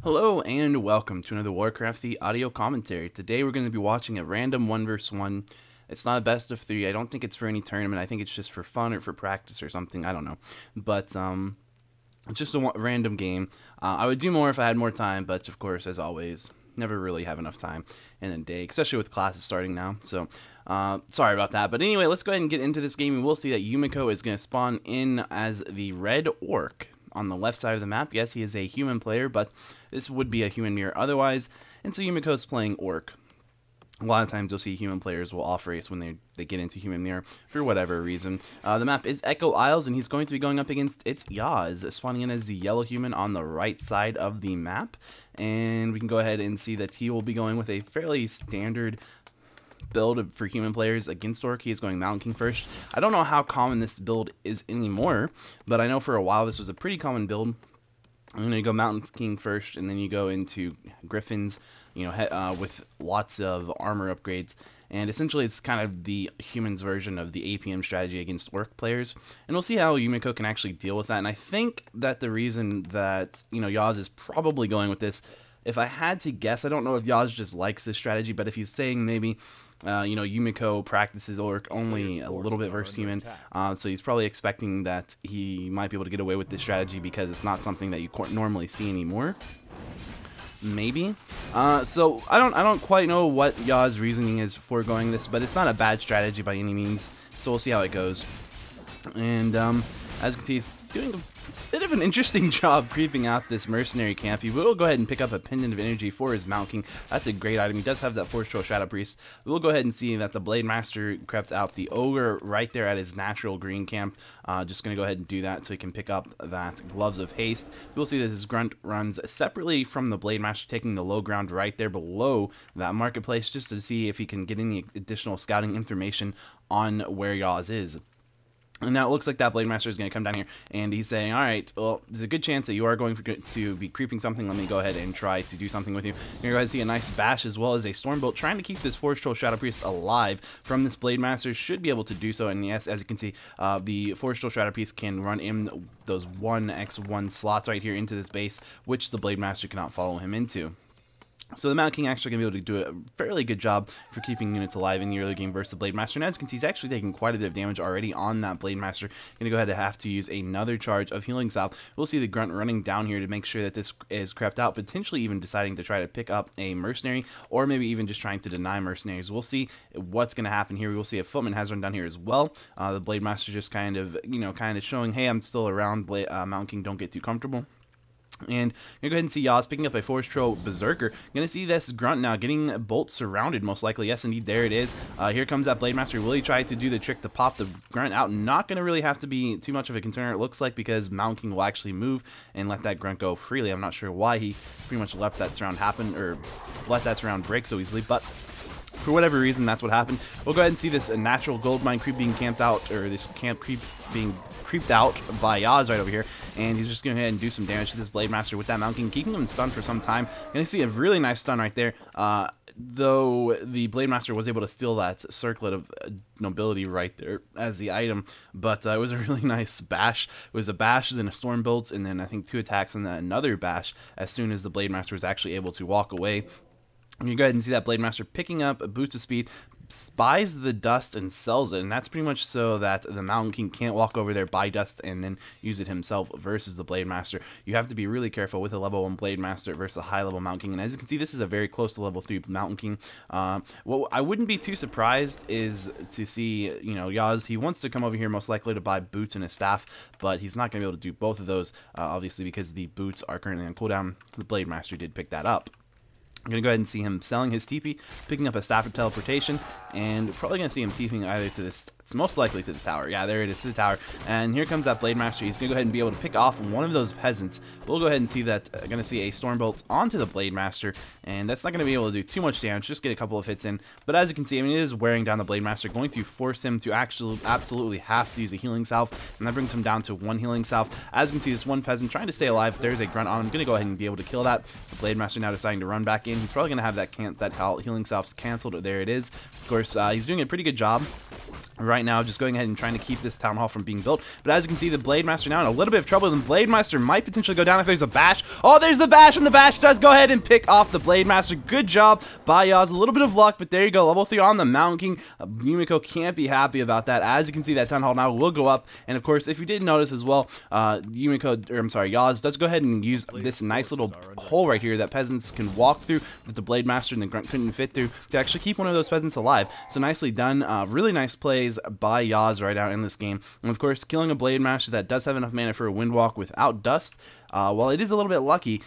Hello and welcome to another Warcraft III audio commentary. Today we're going to be watching a random 1 vs 1. It's not a best of 3. I don't think it's for any tournament. I think it's just for fun or for practice or something. I don't know. But it's just a random game. I would do more if I had more time, but of course, as always, never really have enough time in a day, especially with classes starting now. So sorry about that. But anyway, let's go ahead and get into this game, and we'll see that Yumiko is going to spawn in as the red orc on the left side of the map. Yes, he is a human player, but this would be a human mirror otherwise, and so Yumiko's playing orc. A lot of times you'll see human players will off race when they get into human mirror for whatever reason. The map is Echo Isles, and he's going to be going up against its yAwS, spawning in as the yellow human on the right side of the map. And we can go ahead and see that he will be going with a fairly standard build for human players against orc. He is going Mountain King first. I don't know how common this build is anymore, but I know for a while this was a pretty common build. I'm going to go Mountain King first, and then you go into Griffins, you know, with lots of armor upgrades. And essentially, it's kind of the humans version of the APM strategy against orc players. And we'll see how Yumiko can actually deal with that. And I think that the reason that, you know, yAwS is probably going with this, if I had to guess, I don't know if yAwS just likes this strategy, but if he's saying maybe you know, Yumiko practices orc only a little bit versus human, so he's probably expecting that he might be able to get away with this strategy because it's not something that you normally see anymore. Maybe. So I don't quite know what yAwS' reasoning is for going this, but it's not a bad strategy by any means. So we'll see how it goes. And as you can see, he's doing a bit of an interesting job creeping out this mercenary camp. He will go ahead and pick up a pendant of energy for his Mountain King. That's a great item. He does have that Force Troll Shadow Priest. We'll go ahead and see that the Blade Master crept out the ogre right there at his natural green camp. Just going to go ahead and do that so he can pick up that Gloves of Haste. We'll see that his grunt runs separately from the Blade Master, taking the low ground right there below that marketplace, just to see if he can get any additional scouting information on where yAwS is. And now it looks like that Blade Master is going to come down here, and he's saying, all right, well, there's a good chance that you are going to be creeping something. Let me go ahead and try to do something with you. You're going to go ahead and see a nice bash as well as a Stormbolt, trying to keep this Force Troll Shadow Priest alive from this Blade Master. Should be able to do so, and yes, as you can see, the Force Troll Shadow Priest can run in those 1x1 slots right here into this base, which the Blade Master cannot follow him into. So the Mountain King actually going to be able to do a fairly good job for keeping units alive in the early game versus the Blade Master. And as you can see, he's actually taking quite a bit of damage already on that Blade Master. Going to go ahead and have to use another charge of Healing Salve. We'll see the Grunt running down here to make sure that this is crept out, potentially even deciding to try to pick up a Mercenary, or maybe even just trying to deny Mercenaries. We'll see what's going to happen here. We'll see if Footman has run down here as well. The Blade Master just kind of, you know, showing, hey, I'm still around. Mountain King, don't get too comfortable. And you're going to go ahead and see yAwS picking up a Force Troll Berserker. Going to see this Grunt now getting Bolt surrounded, most likely. Yes, indeed, there it is. Here comes that Blade Master. Will he try to do the trick to pop the Grunt out? Not going to really have to be too much of a concern, it looks like, because Mountain King will actually move and let that Grunt go freely. I'm not sure why he pretty much let that surround happen, or let that surround break so easily, but for whatever reason, that's what happened. We'll go ahead and see this natural gold mine creep being camped out, or this camp creep being creeped out by yAwS right over here, and he's just going to go ahead and do some damage to this Blade Master with that Mountain King, keeping him stunned for some time. Going to see a really nice stun right there, though the Blade Master was able to steal that Circlet of Nobility right there as the item, but it was a really nice bash. It was a bash, then a Stormbolt, and then I think 2 attacks, and then another bash as soon as the Blade Master was actually able to walk away. You go ahead and see that Blade Master picking up Boots of Speed, spies the dust and sells it, and that's pretty much so that the Mountain King can't walk over there, buy dust, and then use it himself versus the Blade Master. You have to be really careful with a level 1 Blade Master versus a high level Mountain King, and as you can see, this is a very close to level 3 Mountain King. What I wouldn't be too surprised is to see, you know, yAwS, he wants to come over here most likely to buy boots and a staff, but he's not going to be able to do both of those, obviously, because the boots are currently on cooldown. The Blade Master did pick that up. I'm going to go ahead and see him selling his TP, picking up a Staff of Teleportation, and probably going to see him TPing either to this, it's most likely to the tower. Yeah, there it is, to the tower. And here comes that Blade Master. He's going to go ahead and be able to pick off one of those peasants. We'll go ahead and see that, going to see a Stormbolt onto the Blade Master, and that's not going to be able to do too much damage, just get a couple of hits in. But as you can see, I mean, it is wearing down the Blade Master, going to force him to actually absolutely have to use a Healing Salve, and that brings him down to 1 Healing Salve. As you can see, this one peasant trying to stay alive. There's a Grunt on him. I'm going to go ahead and be able to kill that. The Blade Master now deciding to run back in. He's probably going to have that Healing Salve's canceled. There it is. Of course, he's doing a pretty good job right now, just going ahead and trying to keep this town hall from being built. But as you can see, the Blade Master now in a little bit of trouble, and the Blade Master might potentially go down if there's a bash. Oh, there's the bash, and the bash does go ahead and pick off the Blade Master. Good job by yAwS. A little bit of luck, but there you go. Level 3 on the Mountain King. Yumiko can't be happy about that. As you can see, that town hall now will go up. And of course, if you didn't notice as well, yAwS does go ahead and use this nice little hole right here that peasants can walk through that the Blade Master and the Grunt couldn't fit through to actually keep one of those peasants alive. So nicely done. Really nice plays by yAwS right out in this game. And of course, killing a Blade Master that does have enough mana for a Windwalk without dust, while it is a little bit lucky,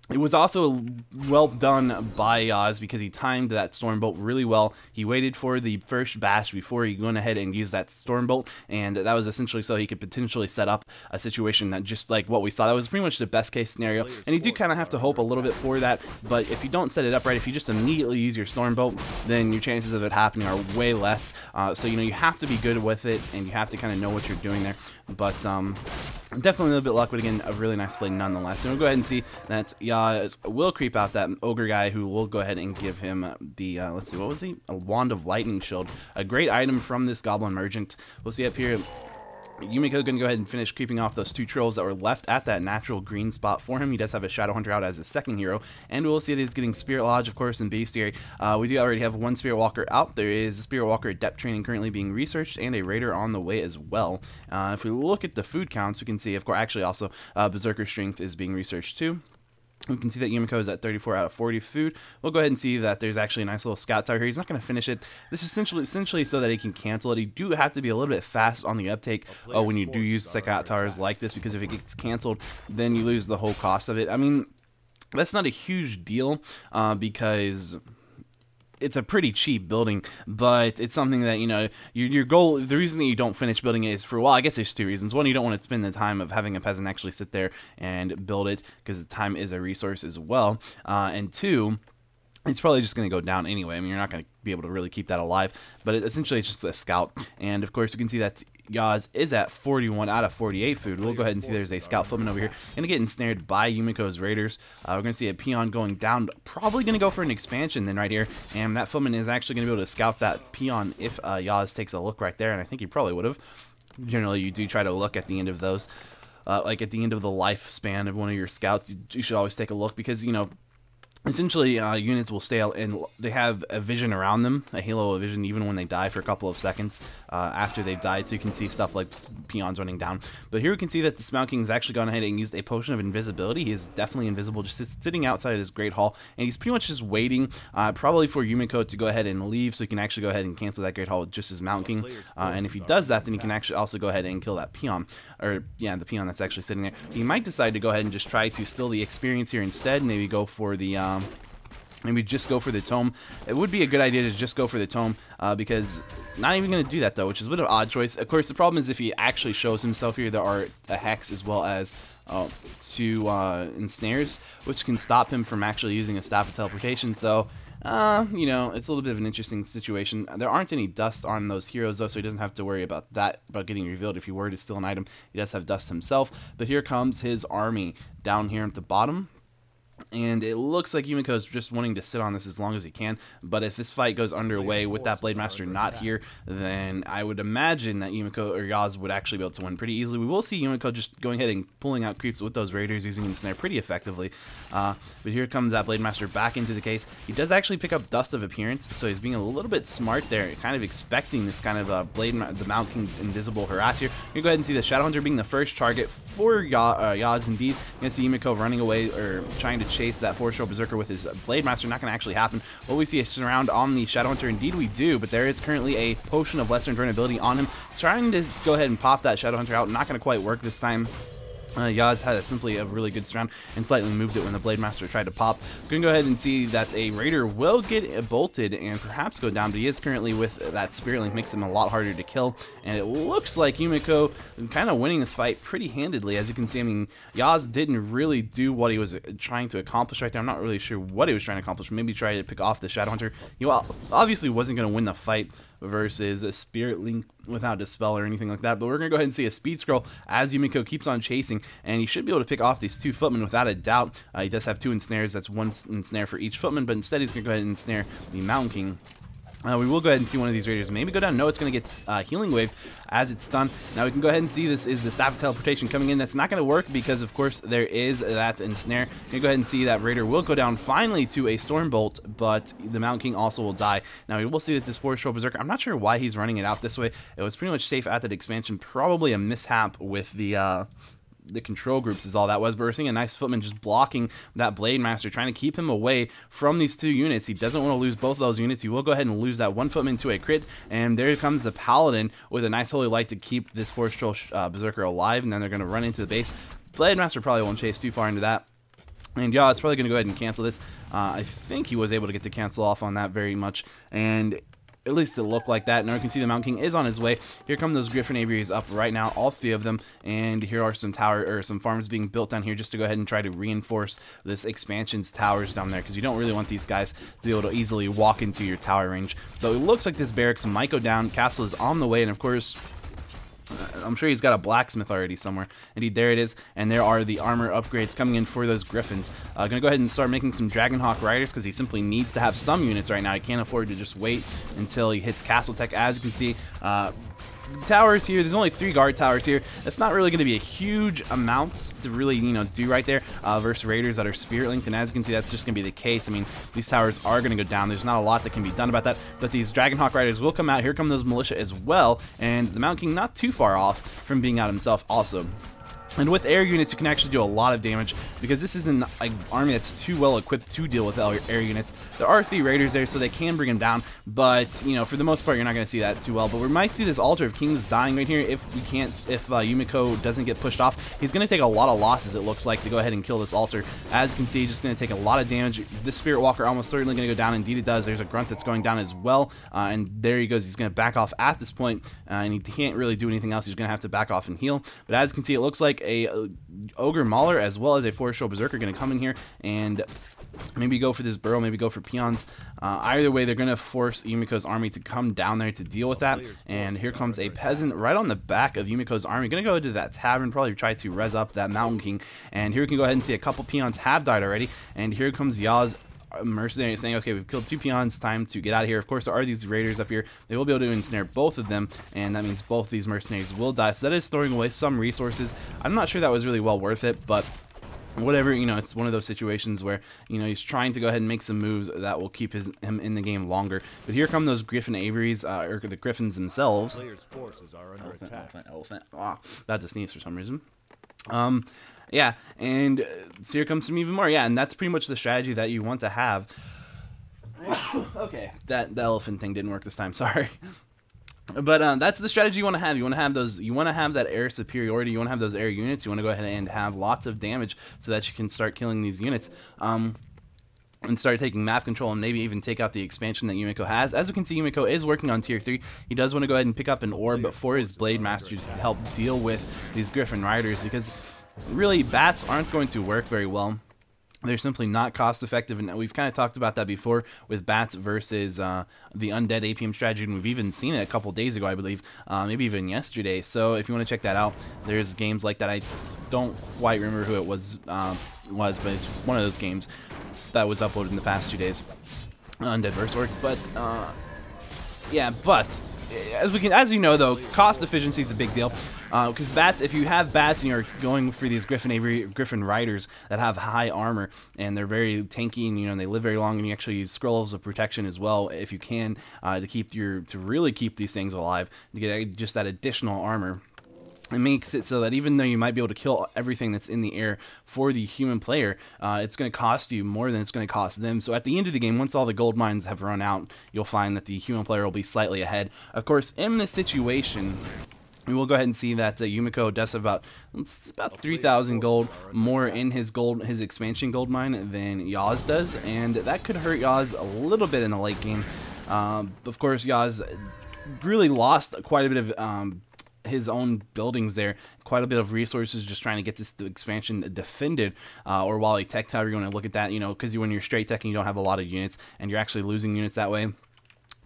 it was also well done by yAwS because he timed that Stormbolt really well. He waited for the first bash before he went ahead and used that Stormbolt, and that was essentially so he could potentially set up a situation that just like what we saw. That was pretty much the best case scenario, and you do kind of have to hope a little bit for that, but if you don't set it up right, if you just immediately use your Stormbolt, then your chances of it happening are way less. So, you know, you have to be good with it, and you have to kind of know what you're doing there. But definitely a little bit luck, but again, a really nice play nonetheless. And we'll go ahead and see that yAwS will creep out that ogre guy, who will go ahead and give him the, let's see, what was he? A Wand of Lightning Shield. A great item from this Goblin Merchant. We'll see up here. Yumiko going to go ahead and finish creeping off those 2 trolls that were left at that natural green spot for him. He does have a Shadowhunter out as his second hero, and we'll see that he's getting Spirit Lodge, of course, and Bestiary. We do already have 1 Spirit Walker out. There is a Spirit Walker depth training currently being researched, and a Raider on the way as well. If we look at the food counts, we can see, of course, actually also Berserker Strength is being researched too. We can see that Yumiko is at 34 out of 40 food. We'll go ahead and see that there's actually a nice little scout tower here. He's not going to finish it. This is essentially so that he can cancel it. You do have to be a little bit fast on the uptake when you do use scout towers like this, because if it gets canceled, then you lose the whole cost of it. I mean, that's not a huge deal because it's a pretty cheap building, but it's something that, you know, your goal, the reason that you don't finish building it is for, well, I guess there's 2 reasons. One, you don't want to spend the time of having a peasant actually sit there and build it, because time is a resource as well. And 2, it's probably just going to go down anyway. I mean, you're not going to be able to really keep that alive, but essentially it's just a scout. And of course, you can see that yAwS is at 41 out of 48 food. We'll go ahead and see there's a scout footman over here. Going to get ensnared by Yumiko's Raiders. We're going to see a peon going down. Probably going to go for an expansion then right here. And that footman is actually going to be able to scout that peon if yAwS takes a look right there. And I think he probably would have. Generally, you do try to look at the end of those. Like at the end of the lifespan of one of your scouts, you should always take a look, because, you know, essentially, units will stay out, and they have a vision around them, a halo of vision, even when they die for a couple of seconds after they've died. So you can see stuff like peons running down. But here we can see that the Smell King has actually gone ahead and used a potion of invisibility. He is definitely invisible, just sitting outside of this Great Hall, and he's pretty much just waiting, probably for Yumiko to go ahead and leave, so he can actually go ahead and cancel that Great Hall with just his Mountain King. And if he does that, then he can actually also go ahead and kill that peon, or yeah, the peon that's actually sitting there. He might decide to go ahead and just try to steal the experience here instead. Maybe go for the maybe just go for the tome. It would be a good idea to just go for the tome, because not even going to do that though, which is a bit of an odd choice. Of course, the problem is if he actually shows himself here, there are a hex as well as 2 ensnares, which can stop him from actually using a Staff of Teleportation. So you know, it's a little bit of an interesting situation. There aren't any dust on those heroes though, so he doesn't have to worry about that, about getting revealed if he were to steal an item. He does have dust himself, but here comes his army down here at the bottom. And it looks like Yumiko is just wanting to sit on this as long as he can. But if this fight goes underway with that Blade Master not here, then I would imagine that Yumiko or yAwS would actually be able to win pretty easily. We will see Yumiko just going ahead and pulling out creeps with those Raiders, using Ensnare pretty effectively. But here comes that Blade Master back into the case. He does actually pick up Dust of Appearance, so he's being a little bit smart there, kind of expecting this kind of the Mountain King invisible harass here. You go ahead and see the Shadowhunter being the first target for yAwS indeed. You're going to see Yumiko running away, or trying to chase that 4-stroke Berserker with his Blade Master. Not going to actually happen. Will we see a surround on the Shadowhunter? Indeed we do, but there is currently a Potion of Lesser Invulnerability on him. Trying to go ahead and pop that Shadowhunter out. Not going to quite work this time. yAwS had simply a really good surround and slightly moved it when the Blade Master tried to pop. We're going to go ahead and see that a Raider will get bolted and perhaps go down, but he is currently with that Spirit Link, makes him a lot harder to kill. And it looks like Yumiko kind of winning this fight pretty handedly. As you can see, I mean, yAwS didn't really do what he was trying to accomplish right there. I'm not really sure what he was trying to accomplish. Maybe try to pick off the Shadowhunter. He obviously wasn't going to win the fight versus a Spirit Link without Dispel or anything like that, but we're going to go ahead and see a Speed Scroll as Yumiko keeps on chasing, and he should be able to pick off these 2 footmen without a doubt. He does have 2 ensnares, that's 1 ensnare for each footman, but instead he's going to go ahead and ensnare the Mountain King. We will go ahead and see one of these raiders maybe go down. No, it's going to get healing wave as it's stunned. Now we can go ahead and see this is the staff of teleportation coming in. That's not going to work because, of course, there is that ensnare. You can go ahead and see that raider will go down finally to a storm bolt, but the Mountain King also will die. Now we will see that this Forest Troll Berserker, I'm not sure why he's running it out this way. It was pretty much safe at that expansion. Probably a mishap with the control groups is all that was, but we're seeing a nice footman just blocking that Blade Master, trying to keep him away from these two units. He doesn't want to lose both of those units. He will go ahead and lose that one footman to a crit, and there comes the Paladin with a nice Holy Light to keep this Forest Troll Berserker alive, and then they're going to run into the base. Blade Master probably won't chase too far into that. And yAwS probably going to go ahead and cancel this. I think he was able to get the cancel off on that very much, and at least it looked like that. Now you can see the Mountain King is on his way. Here come those Griffin Aviaries up right now, all 3 of them, and here are some some farms being built down here just to go ahead and try to reinforce this expansion's towers down there, because you don't really want these guys to be able to easily walk into your tower range. Though it looks like this barracks might go down. Castle is on the way, and of course, I'm sure he's got a blacksmith already somewhere. Indeed, there it is. And there are the armor upgrades coming in for those griffins. Gonna go ahead and start making some Dragonhawk riders because he simply needs to have some units right now. He can't afford to just wait until he hits Castle Tech. As you can see, towers here, there's only 3 guard towers here. That's not really going to be a huge amount to really, do right there versus raiders that are spirit linked, and as you can see, that's just going to be the case. I mean, these towers are going to go down. There's not a lot that can be done about that, but these Dragonhawk riders will come out. Here come those militia as well, and the Mountain King not too far off from being out himself also. And with air units, you can actually do a lot of damage because this isn't an army that's too well equipped to deal with air units. There are 3 raiders there, so they can bring them down, but for the most part, you're not going to see that too well. But we might see this Altar of Kings dying right here if Yumiko doesn't get pushed off. He's going to take a lot of losses, it looks like, to go ahead and kill this altar. As you can see, just going to take a lot of damage. This Spirit Walker almost certainly going to go down. Indeed, it does. There's a Grunt that's going down as well, and there he goes. He's going to back off at this point, and he can't really do anything else. He's going to have to back off and heal. But as you can see, it looks like a Ogre Mauler as well as a Forest Troll Berserker going to come in here and maybe go for this burrow, maybe go for peons. Either way, they're going to force Yumiko's army to come down there to deal with that. And here comes a peasant right on the back of Yumiko's army. Going to go to that tavern, probably try to res up that Mountain King. And here we can go ahead and see a couple peons have died already. And here comes yAwS mercenary saying, okay, we've killed 2 peons, time to get out of here. Of course, there are these raiders up here. They will be able to ensnare both of them, and that means both these mercenaries will die. So that is throwing away some resources. I'm not sure that was really well worth it, but whatever, it's one of those situations where, he's trying to go ahead and make some moves that will keep him in the game longer. But here come those Griffin Aviaries, or the Griffins themselves. Players' forces are under attack. Elephant. Ah, about to sneeze for some reason. Yeah, and so here comes some even more. Yeah, and that's pretty much the strategy that you want to have. Okay, the elephant thing didn't work this time. Sorry. But that's the strategy you want to have. You want to have those. You want to have that air superiority. You want to have those air units. You want to go ahead and have lots of damage so that you can start killing these units. And start taking map control and maybe even take out the expansion that Yumiko has. As we can see, Yumiko is working on tier 3. He does want to go ahead and pick up an orb for his Blade Masters to help deal with these Griffin Riders, because really bats aren't going to work very well. They're simply not cost effective, and we've kind of talked about that before with bats versus the undead APM strategy, and we've even seen it a couple days ago, I believe, maybe even yesterday. So if you want to check that out, there's games like that. I don't quite remember who it was, but it's one of those games that was uploaded in the past 2 days, undead versus orc. But yeah, but as you know, though, cost efficiency is a big deal. Because bats, if you have bats and you're going for these Griffin Riders that have high armor and they're very tanky and and they live very long, and you actually use scrolls of protection as well if you can to really keep these things alive, to get just that additional armor. It makes it so that even though you might be able to kill everything that's in the air for the human player, it's going to cost you more than it's going to cost them. So at the end of the game, once all the gold mines have run out, you'll find that the human player will be slightly ahead. Of course, in this situation, we will go ahead and see that Yumiko does have about 3,000 gold more in his expansion gold mine than yAwS does, and that could hurt yAwS a little bit in the late game. Of course, yAwS really lost quite a bit of his own buildings there, quite a bit of resources just trying to get this expansion defended, or while a tech tower, you want to look at that, because when you're straight teching, you don't have a lot of units, and you're actually losing units that way.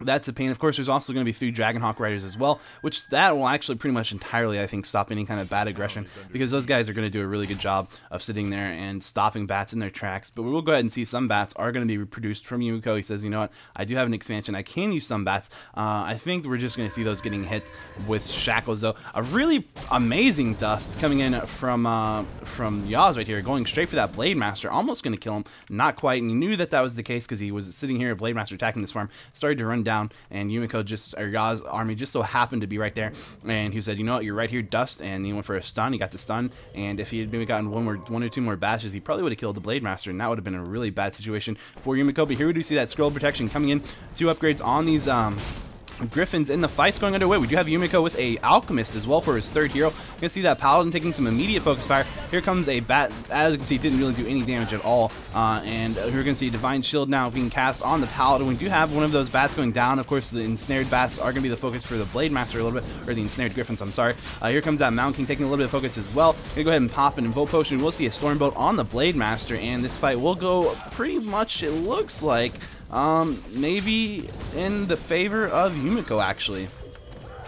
That's a pain. Of course, there's also going to be 3 Dragonhawk Riders as well, which that will actually pretty much entirely, I think, stop any kind of bad aggression, because those guys are going to do a really good job of sitting there and stopping bats in their tracks. But we will go ahead and see some bats are going to be reproduced from Yumiko. He says, you know what, I do have an expansion. I can use some bats. I think we're just going to see those getting hit with shackles, though. A really amazing dust coming in from yAwS right here, going straight for that Blade Master, almost going to kill him. Not quite, and he knew that that was the case because he was sitting here, Blade Master attacking this farm, started to run down, and Yumiko or yAwS army just so happened to be right there, and he said, you know what, you're right here, dust, and he went for a stun. He got the stun, and if he had maybe gotten one or two more bashes, he probably would have killed the Blade Master, and that would have been a really bad situation for Yumiko. But here we do see that scroll protection coming in, 2 upgrades on these Griffins in the fights going underway. We do have Yumiko with a Alchemist as well for his 3rd hero. You can see that Paladin taking some immediate focus fire. Here comes a bat. As you can see, it didn't really do any damage at all. And here we can see Divine Shield now being cast on the Paladin. We do have one of those bats going down. Of course, the ensnared bats are going to be the focus for the Blade Master a little bit, or the ensnared Griffins, I'm sorry. Here comes that Mountain King taking a little bit of focus as well. Gonna go ahead and pop an Invoke Potion. We'll see a Stormbolt on the Blade Master, and this fight will go pretty much, it looks like, maybe in the favor of Yumiko, actually.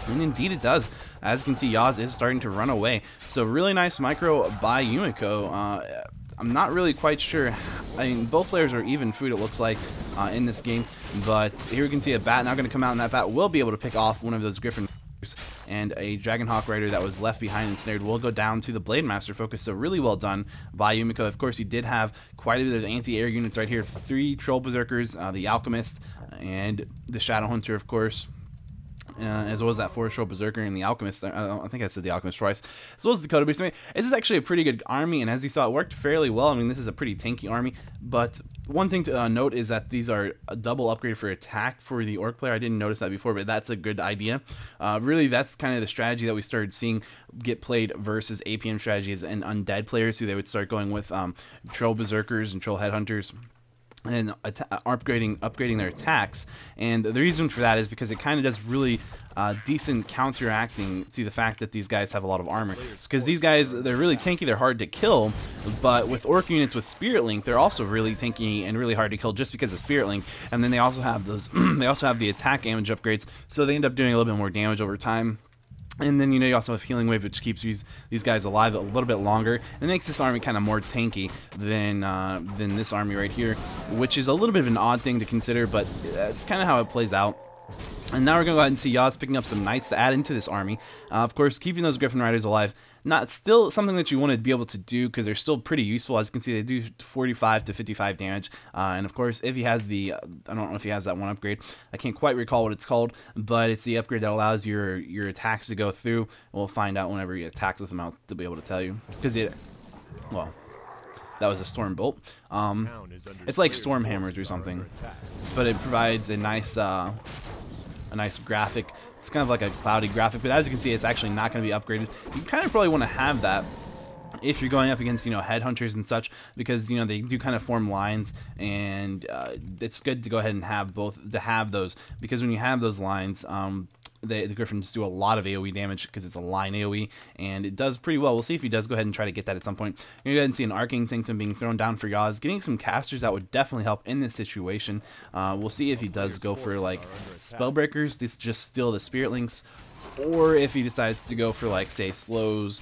And indeed it does. As you can see, yAwS is starting to run away. So really nice micro by Yumiko. I'm not really quite sure. I mean, both players are even food, it looks like, in this game. But here we can see a bat now going to come out, and that bat will be able to pick off one of those Griffin, and a Dragonhawk Rider that was left behind and snared will go down to the Blade Master focus. So really well done by Yumiko. Of course, he did have quite a bit of anti-air units right here. 3 Troll Berserkers, the Alchemist, and the Shadow Hunter, of course. As well as that 4 Troll Berserker and the Alchemist. I think I said the Alchemist twice. As well as the Dakota Beast. I mean, this is actually a pretty good army, and as you saw, it worked fairly well. I mean, this is a pretty tanky army, but one thing to note is that these are a double upgrade for attack for the Orc player. I didn't notice that before, but that's a good idea. Really, that's kind of the strategy that we started seeing get played versus APM strategies and undead players, who they would start going with Troll Berserkers and Troll Headhunters, and upgrading their attacks. And the reason for that is because it kind of does really decent counteracting to the fact that these guys have a lot of armor. Because these guys, they're really tanky, they're hard to kill, but with Orc units with Spirit Link, they're also really tanky and really hard to kill just because of Spirit Link. And then they also have those they also have the attack damage upgrades, so they end up doing a little bit more damage over time. And then, you know, you also have Healing Wave, which keeps these guys alive a little bit longer, and makes this army kind of more tanky than this army right here, which is a little bit of an odd thing to consider, but it's kind of how it plays out. And now we're going to go ahead and see yAwS picking up some Knights to add into this army. Of course, keeping those Griffin Riders alive, not still something that you want to be able to do, because they're still pretty useful. As you can see, they do 45 to 55 damage. And of course, if he has the, I don't know if he has that one upgrade. I can't quite recall what it's called, but it's the upgrade that allows your attacks to go through. We'll find out whenever he attacks with them out to be able to tell you. Because well, that was a Storm Bolt. It's like Storm Hammers or something, but it provides a nice graphic. It's kind of like a cloudy graphic, but as you can see, it's actually not going to be upgraded. You kind of probably want to have that if you're going up against, you know, headhunters and such, because, you know, they do kind of form lines, and it's good to go ahead and have those, because when you have those lines, the Griffins do a lot of AoE damage because it's a line AoE, and it does pretty well. We'll see if he does go ahead and try to get that at some point. You're going to go ahead and see an Arcane Sanctum being thrown down for yAwS. Getting some casters that would definitely help in this situation. We'll see if he does go for, like, Spellbreakers, this just steal the Spirit Links, or if he decides to go for, like, say, slows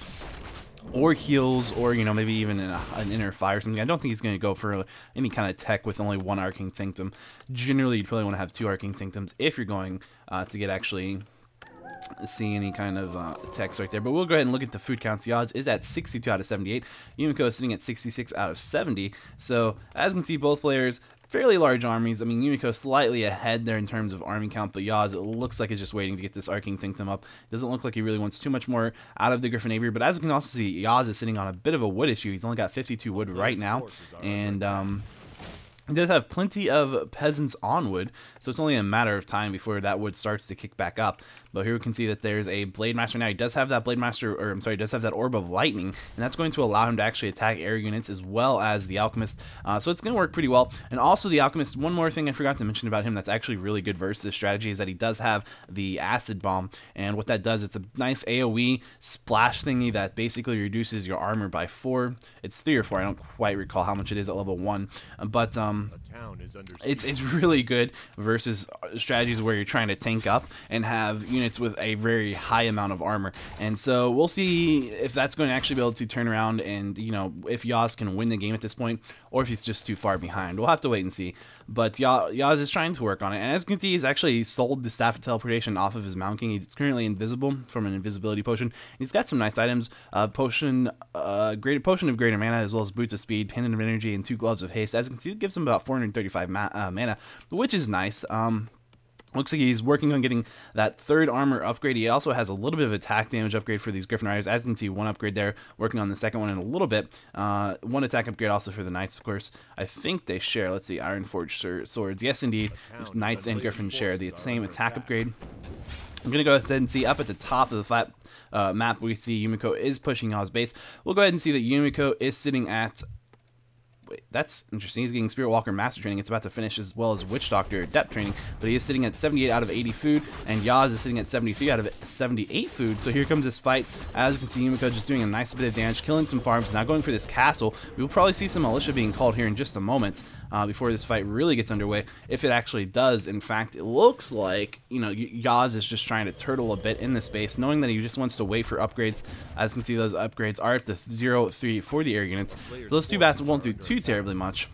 or heals, or, you know, maybe even an Inner Fire or something. I don't think he's going to go for any kind of tech with only 1 Arcane Sanctum. Generally, you'd probably want to have 2 Arcane Sanctums if you're going to get actually see any kind of text right there. But we'll go ahead and look at the food counts. yAwS is at 62 out of 78. Yumiko is sitting at 66 out of 70. So as you can see, both players fairly large armies. I mean, Yumiko slightly ahead there in terms of army count, but yAwS, it looks like it's just waiting to get this Arcane Sanctum up. Doesn't look like he really wants too much more out of the Griffin Aviary, but as you can also see, yAwS is sitting on a bit of a wood issue. He's only got 52 wood right now, and he does have plenty of peasants on wood, so it's only a matter of time before that wood starts to kick back up. But here we can see that there's a Blade Master now. He does have that Blade Master, or I'm sorry, he does have that Orb of Lightning, and that's going to allow him to actually attack air units as well as the Alchemist. So it's going to work pretty well. And also the Alchemist, one more thing I forgot to mention about him that's actually really good versus this strategy is that he does have the Acid Bomb, and what that does, it's a nice AoE splash thingy that basically reduces your armor by 4. It's 3 or 4, I don't quite recall how much it is at level 1, but town is under it's really good versus strategies where you're trying to tank up and have units with a very high amount of armor. And so we'll see if that's going to actually be able to turn around, and if yAwS can win the game at this point, or if he's just too far behind. We'll have to wait and see. But yAwS is trying to work on it, and as you can see, he's actually sold the Staff of Teleportation off of his Mountain King. He's currently invisible from an invisibility potion. He's got some nice items: potion of greater mana, as well as boots of speed, pendant of energy, and 2 gloves of haste. As you can see, it gives him about 435 mana, which is nice. Looks like he's working on getting that 3rd armor upgrade. He also has a little bit of attack damage upgrade for these Griffin Riders. As you can see, 1 upgrade there, working on the 2nd one in a little bit. 1 attack upgrade also for the Knights, of course. I think they share, let's see, Iron Forged swords. Yes, indeed, Knights and Griffin share the same attack upgrade. I'm going to go ahead and see up at the top of the flat map, we see Yumiko is pushing yAwS base. We'll go ahead and see that Yumiko is sitting at... Wait, that's interesting. He's getting Spirit Walker Master Training. It's about to finish, as well as Witch Doctor Depth Training, but he is sitting at 78 out of 80 food, and yAwS is sitting at 73 out of 78 food. So here comes this fight. As you can see, Yumiko just doing a nice bit of damage, killing some farms, now going for this castle. We will probably see some militia being called here in just a moment, before this fight really gets underway, if it actually does. In fact, it looks like, yAwS is just trying to turtle a bit in this space, knowing that he just wants to wait for upgrades. As you can see, those upgrades are at the 0-3 for the air units. So those 2 bats won't do too terribly much.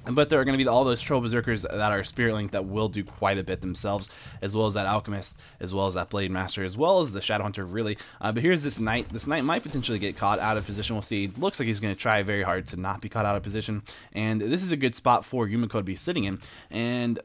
But there are going to be all those Troll Berserkers that are Spirit Link that will do quite a bit themselves, as well as that Alchemist, as well as that Blade Master, as well as the Shadow Hunter, really. But here's this Knight. This Knight might potentially get caught out of position. We'll see. It looks like he's going to try very hard to not be caught out of position. And this is a good spot for Yumiko to be sitting in. And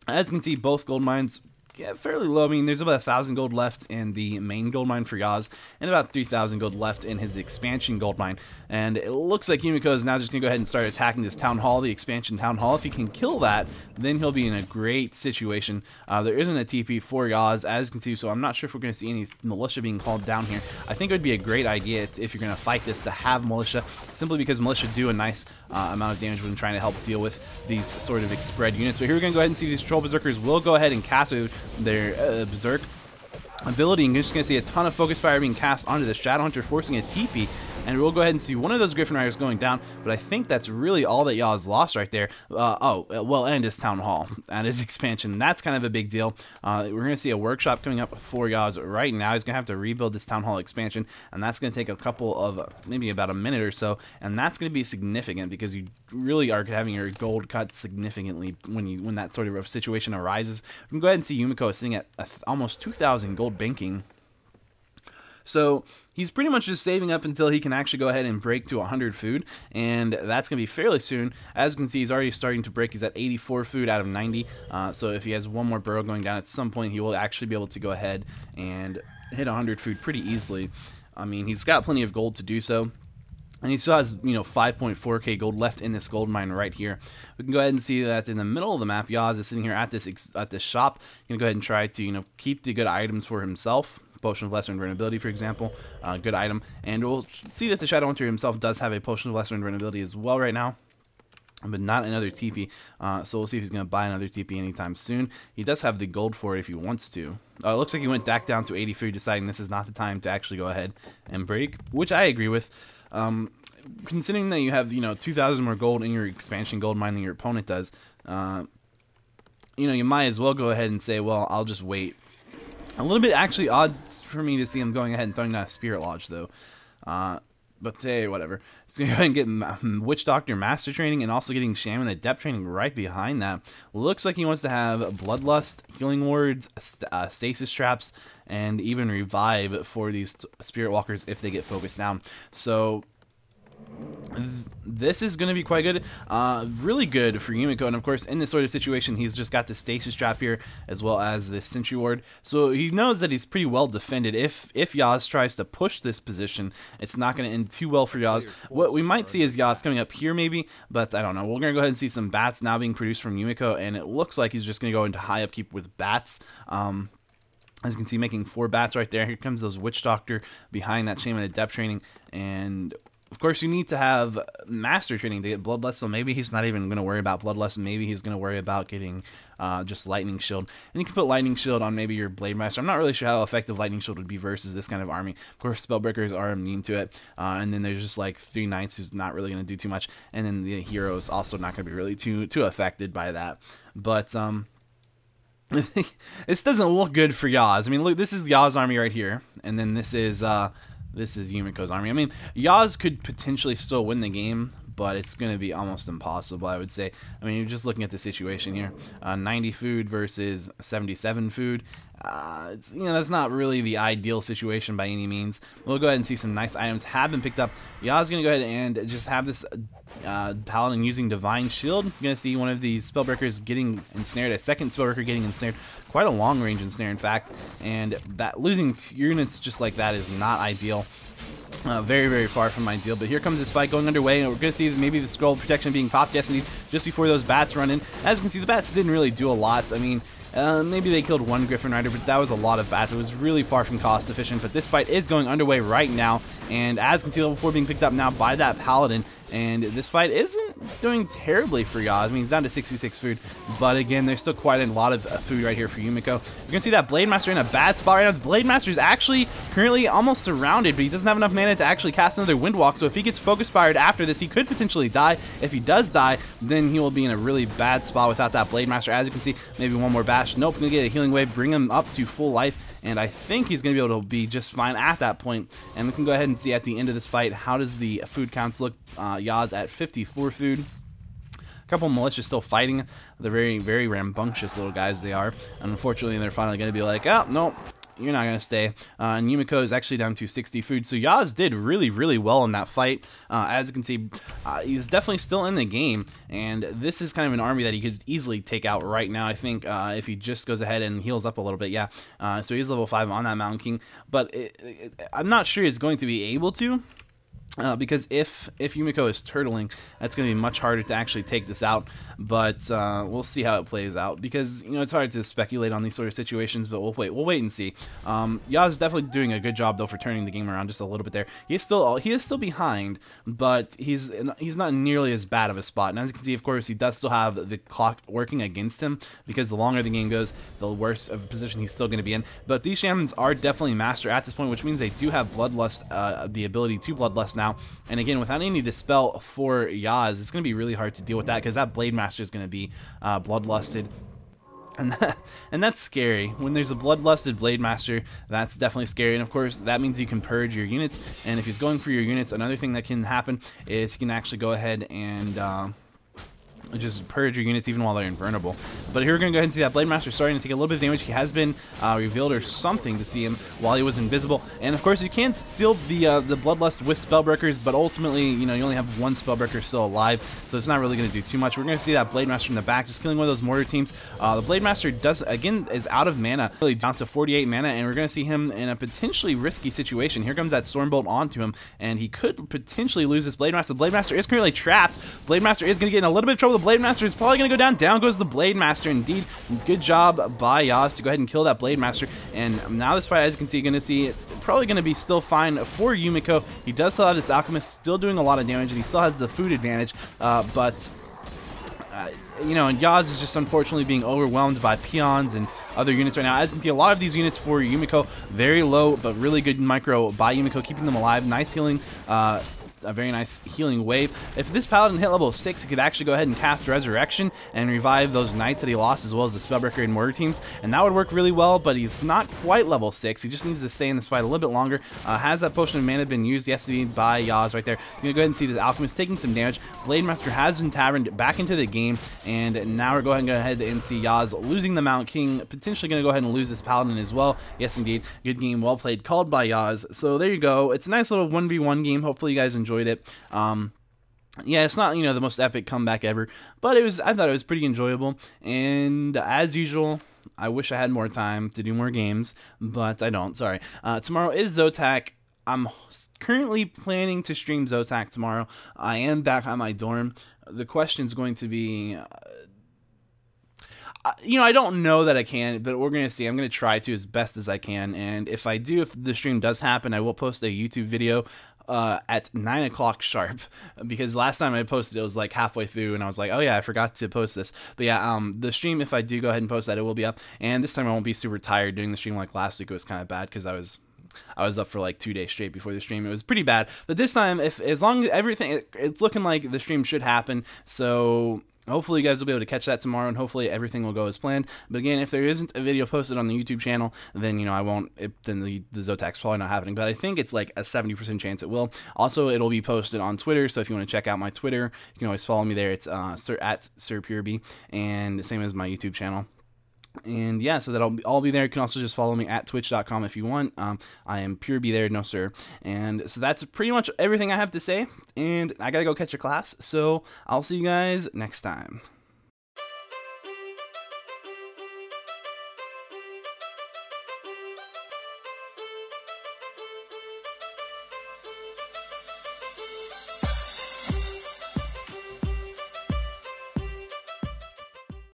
as you can see, both gold mines... yeah, fairly low. I mean, there's about 1,000 gold left in the main gold mine for yAwS, and about 3,000 gold left in his expansion gold mine. And it looks like Yumiko is now just going to go ahead and start attacking this town hall, the expansion town hall. If he can kill that, then he'll be in a great situation. There isn't a TP for yAwS, as you can see, so I'm not sure if we're going to see any militia being called down here. I think it would be a great idea if you're going to fight this to have militia, simply because militia do a nice amount of damage when trying to help deal with these sort of spread units. But here we're going to go ahead and see these Troll Berserkers will go ahead and cast their Berserk ability, and you're just going to see a ton of focus fire being cast onto the Shadow Hunter, forcing a TP. And we'll go ahead and see one of those Griffin Riders going down, but I think that's really all that yAwS lost right there. And his Town Hall and his expansion. That's kind of a big deal. We're going to see a workshop coming up for yAwS right now. He's going to have to rebuild this Town Hall expansion, and that's going to take a couple of, maybe about a minute or so, and that's going to be significant because you really are having your gold cut significantly when that sort of situation arises. We can go ahead and see Yumiko sitting at almost 2,000 gold banking. So he's pretty much just saving up until he can actually go ahead and break to 100 food, and that's going to be fairly soon. As you can see, he's already starting to break. He's at 84 food out of 90, so if he has one more burrow going down at some point, he will actually be able to go ahead and hit 100 food pretty easily. I mean, he's got plenty of gold to do so. And he still has, 5.4k gold left in this gold mine right here. We can go ahead and see that in the middle of the map, yAwS is sitting here at this shop. He's going to go ahead and try to, keep the good items for himself. Potion of Lesser Invulnerability, for example, good item. And we'll see that the Shadow Hunter himself does have a Potion of Lesser Invulnerability as well right now, but not another TP. So we'll see if he's going to buy another TP anytime soon. He does have the gold for it if he wants to. It looks like he went back down to 83, deciding this is not the time to actually go ahead and break, which I agree with. Considering that you have 2,000 more gold in your expansion gold mine than your opponent does, you might as well go ahead and say, well, I'll just wait. A little bit actually odd for me to see him going ahead and throwing down a Spirit Lodge, though. But hey, whatever. Let's go ahead and get Witch Doctor Master Training, and also getting Shaman the Depth Training right behind that. Looks like he wants to have Bloodlust, Healing Wards, Stasis Traps, and even Revive for these Spirit Walkers if they get focused down. So this is going to be quite good, really good for Yumiko. And of course, in this sort of situation, he's just got the Stasis Trap here, as well as this Sentry Ward. So he knows that he's pretty well defended. If yAwS tries to push this position, it's not going to end too well for yAwS. What we might see is yAwS coming up here maybe, but I don't know. We're going to go ahead and see some bats now being produced from Yumiko, and it looks like he's just going to go into high upkeep with bats. As you can see, making 4 bats right there. Here comes those Witch Doctor behind that Shaman of Depth Training, and Of course, you need to have master training to get Bloodlust, so maybe he's not even going to worry about Bloodlust, and maybe he's going to worry about getting just Lightning Shield. And you can put Lightning Shield on maybe your Blade Master. I'm not really sure how effective Lightning Shield would be versus this kind of army. Of course, Spellbreakers are immune to it, and then there's just like 3 Knights who's not really going to do too much, and then the hero is also not going to be really too affected by that. But this doesn't look good for yAwS. I mean, look, this is yAwS' army right here, and then this is Yumiko's army. I mean, yAwS could potentially still win the game, but it's going to be almost impossible, I would say. I mean, you're just looking at the situation here. 90 food versus 77 food. It's, you know, that's not really the ideal situation by any means. We'll go ahead and see some nice items have been picked up. yAwS going to go ahead and just have this Paladin using Divine Shield. You're going to see one of these Spellbreakers getting ensnared, a second Spellbreaker getting ensnared. Quite a long range ensnare, in fact. And that losing units just like that is not ideal. Very, very far from ideal, but here comes this fight going underway, and we're going to see maybe the scroll protection being popped, yes indeed, just before those bats run in. As you can see, the bats didn't really do a lot. I mean, maybe they killed 1 Griffin Rider, but that was a lot of bats. It was really far from cost efficient, but this fight is going underway right now, and as you can see, level 4 being picked up now by that Paladin, and this fight isn't doing terribly for yAwS. I mean, he's down to 66 food, but again, there's still quite a lot of food right here for Yumiko. You're going to see that Blade Master in a bad spot right now. The Blade Master is actually currently almost surrounded, but he doesn't have enough mana to actually cast another Windwalk, so if he gets focus fired after this, he could potentially die. If he does die, then he will be in a really bad spot without that Blade Master. As you can see, maybe one more bash. Nope, going to get a healing wave, bring him up to full life, and I think he's going to be able to be just fine at that point. And we can go ahead and see at the end of this fight, how does the food counts look? yAwS at 54 food. A couple of militias still fighting. They're very, very rambunctious little guys they are. And unfortunately, they're finally going to be like, oh, no, you're not going to stay. And Yumiko is actually down to 60 food. So yAwS did really, really well in that fight. As you can see, he's definitely still in the game. And this is kind of an army that he could easily take out right now, I think, if he just goes ahead and heals up a little bit. Yeah, so he's level 5 on that Mountain King. But I'm not sure he's going to be able to. Because if Yumiko is turtling, that's going to be much harder to actually take this out. But we'll see how it plays out, because you know it's hard to speculate on these sort of situations. But we'll wait and see. yAwS is definitely doing a good job though for turning the game around just a little bit there. He is still behind, but he's not nearly as bad of a spot. And as you can see, of course, he does still have the clock working against him, because the longer the game goes, the worse of a position he's still going to be in. But these shamans are definitely master at this point, which means they do have Bloodlust, the ability to Bloodlust now. And again, without any dispel for yAwS, it's going to be really hard to deal with that, because that Blade Master is going to be bloodlusted. And that's scary. When there's a bloodlusted Blade Master, that's definitely scary. And of course, that means you can purge your units. And if he's going for your units, another thing that can happen is he can actually go ahead and just purge your units even while they're invulnerable. But here we're going to go ahead and see that Blade Master starting to take a little bit of damage. He has been revealed or something to see him while he was invisible. And of course, you can steal the Bloodlust with Spellbreakers, but ultimately, you know, you only have 1 Spellbreaker still alive, so it's not really going to do too much. We're going to see that Blade Master in the back just killing one of those mortar teams. The Blade Master is out of mana, really down to 48 mana, and we're going to see him in a potentially risky situation. Here comes that Stormbolt onto him, and he could potentially lose this Blade Master. The Blade Master is currently trapped. Blade Master is going to get in a little bit of trouble. The Blade Master is probably going to go down. Down goes the Blade Master. Indeed, good job by yAwS to go ahead and kill that Blade Master. And now this fight, as you can see, you're going to see it's probably going to be still fine for Yumiko. He does still have this Alchemist still doing a lot of damage, and he still has the food advantage. You know, and yAwS is just unfortunately being overwhelmed by peons and other units right now. As you can see, a lot of these units for Yumiko, very low, but really good micro by Yumiko, keeping them alive. Nice healing. A very nice healing wave. If this Paladin hit level 6, he could actually go ahead and cast Resurrection and revive those Knights that he lost, as well as the Spellbreaker and Mortar teams, and that would work really well, but he's not quite level 6. He just needs to stay in this fight a little bit longer. Has that Potion of Mana been used? Yes, by yAwS right there. You're going to go ahead and see the Alchemist taking some damage. Blade Master has been taverned back into the game, and now we're going ahead and see yAwS losing the Mount King, potentially going to go ahead and lose this Paladin as well. Yes, indeed. Good game, well played, called by yAwS. So there you go. It's a nice little 1v1 game. Hopefully you guys enjoyed it. Yeah, it's not, you know, the most epic comeback ever, but I thought it was pretty enjoyable. And as usual, I wish I had more time to do more games, but I don't. Sorry. Tomorrow is Zotac. I'm currently planning to stream Zotac tomorrow. I am back at my dorm. The question is going to be, you know, I don't know that I can, but we're going to see. I'm going to try to as best as I can. And if I do, if the stream does happen, I will post a YouTube video at 9 o'clock sharp, because last time I posted it was like halfway through and I was like, oh yeah, I forgot to post this. But yeah, the stream, if I do go ahead and post that, it will be up. And this time I won't be super tired doing the stream. Like last week it was kind of bad because I was up for like 2 days straight before the stream. It was pretty bad. But this time, as long as everything, it's looking like the stream should happen. So hopefully you guys will be able to catch that tomorrow, and hopefully everything will go as planned. But again, if there isn't a video posted on the YouTube channel, then, you know, I won't, then the Zotack's probably not happening. But I think it's like a 70% chance it will. Also, it'll be posted on Twitter, so if you want to check out my Twitter, you can always follow me there. It's at Sir Purebe, and the same as my YouTube channel. And yeah, so that'll all be there. You can also just follow me at twitch.com if you want. I am Purebe there, no sir. And so that's pretty much everything I have to say. And I gotta go catch a class. So I'll see you guys next time.